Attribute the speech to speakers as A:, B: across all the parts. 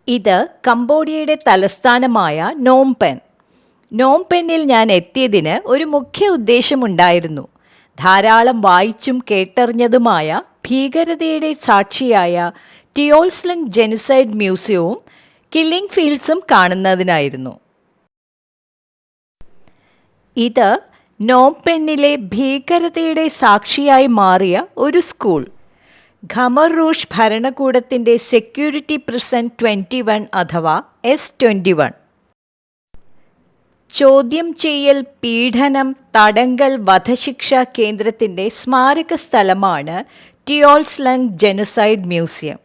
A: ഇത് കംബോഡിയയുടെ തലസ്ഥാനമായ നോംപെൻ. നോംപെന്നിൽ ഞാൻ എത്തിയതിന് ഒരു മുഖ്യ ഉദ്ദേശമുണ്ടായിരുന്നു. ധാരാളം വായിച്ചും കേട്ടറിഞ്ഞതുമായ ഭീകരതയുടെ സാക്ഷിയായ ടിയോൾസ്ലങ് ജെനോസൈഡ് മ്യൂസിയവും കില്ലിംഗ് ഫീൽഡ്സും കാണുന്നതിനായിരുന്നു. ഇത് നോംപെന്നിലെ ഭീകരതയുടെ സാക്ഷിയായി മാറിയ ഒരു സ്കൂൾ. ഖമർ റൂഷ് ഭരണകൂടത്തിൻ്റെ സെക്യൂരിറ്റി പ്രിസൺ 21 അഥവാ S21. ചോദ്യം ചെയ്യൽ, പീഡനം, തടങ്കൽ, വധശിക്ഷ കേന്ദ്രത്തിൻ്റെ സ്മാരക സ്ഥലമാണ് ടിയോൾസ്ലങ് ജെനോസൈഡ് മ്യൂസിയം.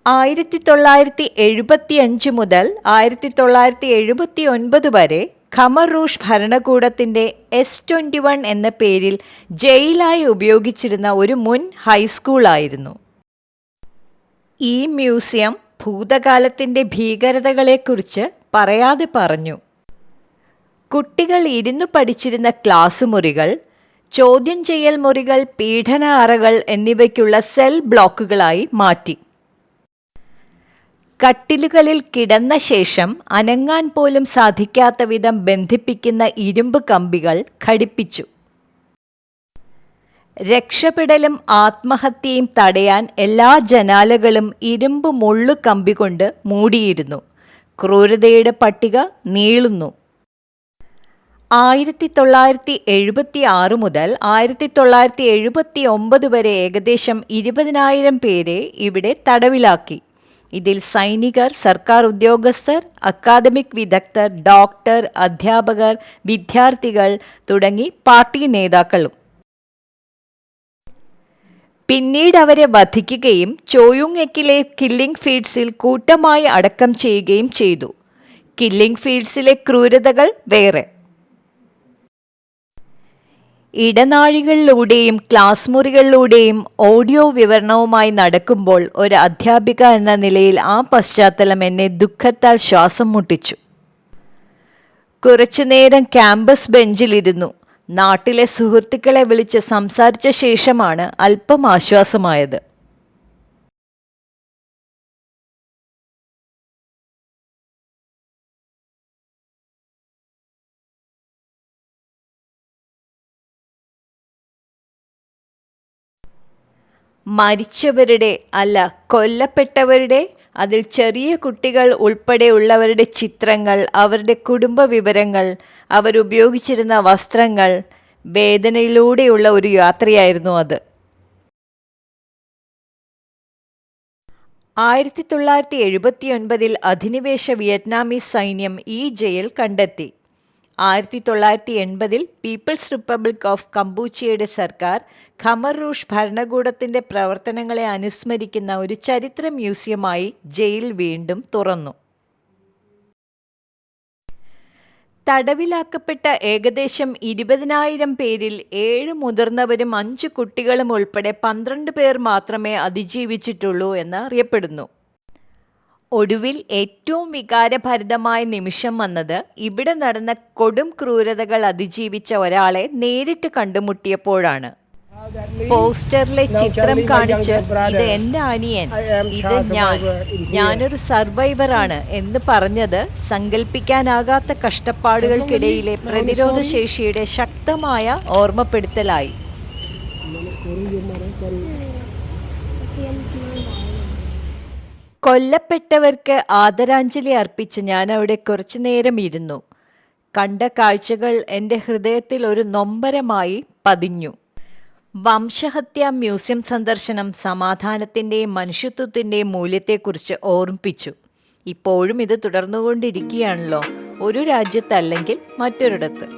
A: 1975 മുതൽ 1979 വരെ ഖമർ റൂഷ് ഭരണകൂടത്തിൻ്റെ S21 എന്ന പേരിൽ ജയിലായി ഉപയോഗിച്ചിരുന്ന ഒരു മുൻ ഹൈസ്കൂളായിരുന്നു. ഈ മ്യൂസിയം ഭൂതകാലത്തിൻ്റെ ഭീകരതകളെക്കുറിച്ച് പറയാതെ പറഞ്ഞു. കുട്ടികൾ ഇരുന്നു പഠിച്ചിരുന്ന ക്ലാസ് മുറികൾ, ചോദ്യം ചെയ്യൽ മുറികൾ, പീഡന അറകൾ എന്നിവയ്ക്കുള്ള സെൽ ബ്ലോക്കുകളായി മാറ്റി. കട്ടിലുകളിൽ കിടന്ന ശേഷം അനങ്ങാൻ പോലും സാധിക്കാത്ത വിധം ബന്ധിപ്പിക്കുന്ന ഇരുമ്പ് കമ്പികൾ ഘടിപ്പിച്ചു. രക്ഷപ്പെടലും ആത്മഹത്യയും തടയാൻ എല്ലാ ജനാലകളും ഇരുമ്പ് മുള്ളു കമ്പി കൊണ്ട് മൂടിയിരുന്നു. ക്രൂരതയുടെ പട്ടിക നീളുന്നു. 1976 മുതൽ 1979 വരെ ഏകദേശം 20,000 പേരെ ഇവിടെ തടവിലാക്കി. ഇതിൽ സൈനികർ, സർക്കാർ ഉദ്യോഗസ്ഥർ, അക്കാദമിക് വിദഗ്ധർ, ഡോക്ടർ, അധ്യാപകർ, വിദ്യാർത്ഥികൾ തുടങ്ങി പാർട്ടി നേതാക്കളും. പിന്നീട് അവരെ വധിക്കുകയും ചോയുങ്ങെക്കിലെ കില്ലിംഗ് ഫീൽഡ്സിൽ കൂട്ടമായി അടക്കം ചെയ്യുകയും ചെയ്തു. കില്ലിംഗ് ഫീൽഡ്സിലെ ക്രൂരതകൾ വേറെ. ഇടനാഴികളിലൂടെയും ക്ലാസ് മുറികളിലൂടെയും ഓഡിയോ വിവരണവുമായി നടക്കുമ്പോൾ ഒരു അധ്യാപിക എന്ന നിലയിൽ ആ പശ്ചാത്തലം എന്നെ ദുഃഖത്താൽ ശ്വാസം മുട്ടിച്ചു. കുറച്ചുനേരം ക്യാമ്പസ് ബെഞ്ചിലിരുന്നു. നാട്ടിലെ സുഹൃത്തുക്കളെ വിളിച്ച് സംസാരിച്ച ശേഷമാണ് അല്പം ആശ്വാസമായത്. മരിച്ചവരുടെ അല്ല, കൊല്ലപ്പെട്ടവരുടെ, അതിൽ ചെറിയ കുട്ടികൾ ഉൾപ്പെടെയുള്ളവരുടെ ചിത്രങ്ങൾ, അവരുടെ കുടുംബ വിവരങ്ങൾ, അവരുപയോഗിച്ചിരുന്ന വസ്ത്രങ്ങൾ, വേദനയിലൂടെയുള്ള ഒരു യാത്രയായിരുന്നു അത്. 1979 അധിനിവേശ വിയറ്റ്നാമീസ് സൈന്യം ഈ ജയിൽ കണ്ടെത്തി. 1980 പീപ്പിൾസ് റിപ്പബ്ലിക് ഓഫ് കംപൂച്ചിയയുടെ സർക്കാർ ഖമർ റൂഷ് ഭരണകൂടത്തിൻ്റെ പ്രവർത്തനങ്ങളെ അനുസ്മരിക്കുന്ന ഒരു ചരിത്ര മ്യൂസിയമായി ജയിൽ വീണ്ടും തുറന്നു. തടവിലാക്കപ്പെട്ട ഏകദേശം 20,000 പേരിൽ 7 മുതിർന്നവരും 5 കുട്ടികളും ഉൾപ്പെടെ 12 പേർ മാത്രമേ അതിജീവിച്ചിട്ടുള്ളൂ എന്ന് അറിയപ്പെടുന്നു. ഒടുവിൽ ഏറ്റവും വികാരഭരിതമായ നിമിഷം വന്നത് ഇവിടെ നടന്ന കൊടും ക്രൂരതകൾ അതിജീവിച്ച ഒരാളെ നേരിട്ട് കണ്ടുമുട്ടിയപ്പോഴാണ്. പോസ്റ്ററിലെ ചിത്രം കാണിച്ച് ഇത് എൻ്റെ അനിയൻ, ഇത് ഞാനൊരു സർവൈവറാണ് എന്ന് പറഞ്ഞത് സങ്കല്പിക്കാനാകാത്ത കഷ്ടപ്പാടുകൾക്കിടയിലെ പ്രതിരോധശേഷിയുടെ ശക്തമായ ഓർമ്മപ്പെടുത്തലായി. കൊല്ലപ്പെട്ടവർക്ക് ആദരാഞ്ജലി അർപ്പിച്ച് ഞാൻ അവിടെ കുറച്ചുനേരം ഇരുന്നു. കണ്ട കാഴ്ചകൾ എൻ്റെ ഹൃദയത്തിൽ ഒരു നൊമ്പരമായി പതിഞ്ഞു. വംശഹത്യാ മ്യൂസിയം സന്ദർശനം സമാധാനത്തിൻ്റെയും മനുഷ്യത്വത്തിൻ്റെയും മൂല്യത്തെക്കുറിച്ച് ഓർമ്മിപ്പിച്ചു. ഇപ്പോഴും ഇത് തുടർന്നുകൊണ്ടിരിക്കുകയാണല്ലോ, ഒരു രാജ്യത്തല്ലെങ്കിൽ മറ്റൊരിടത്ത്.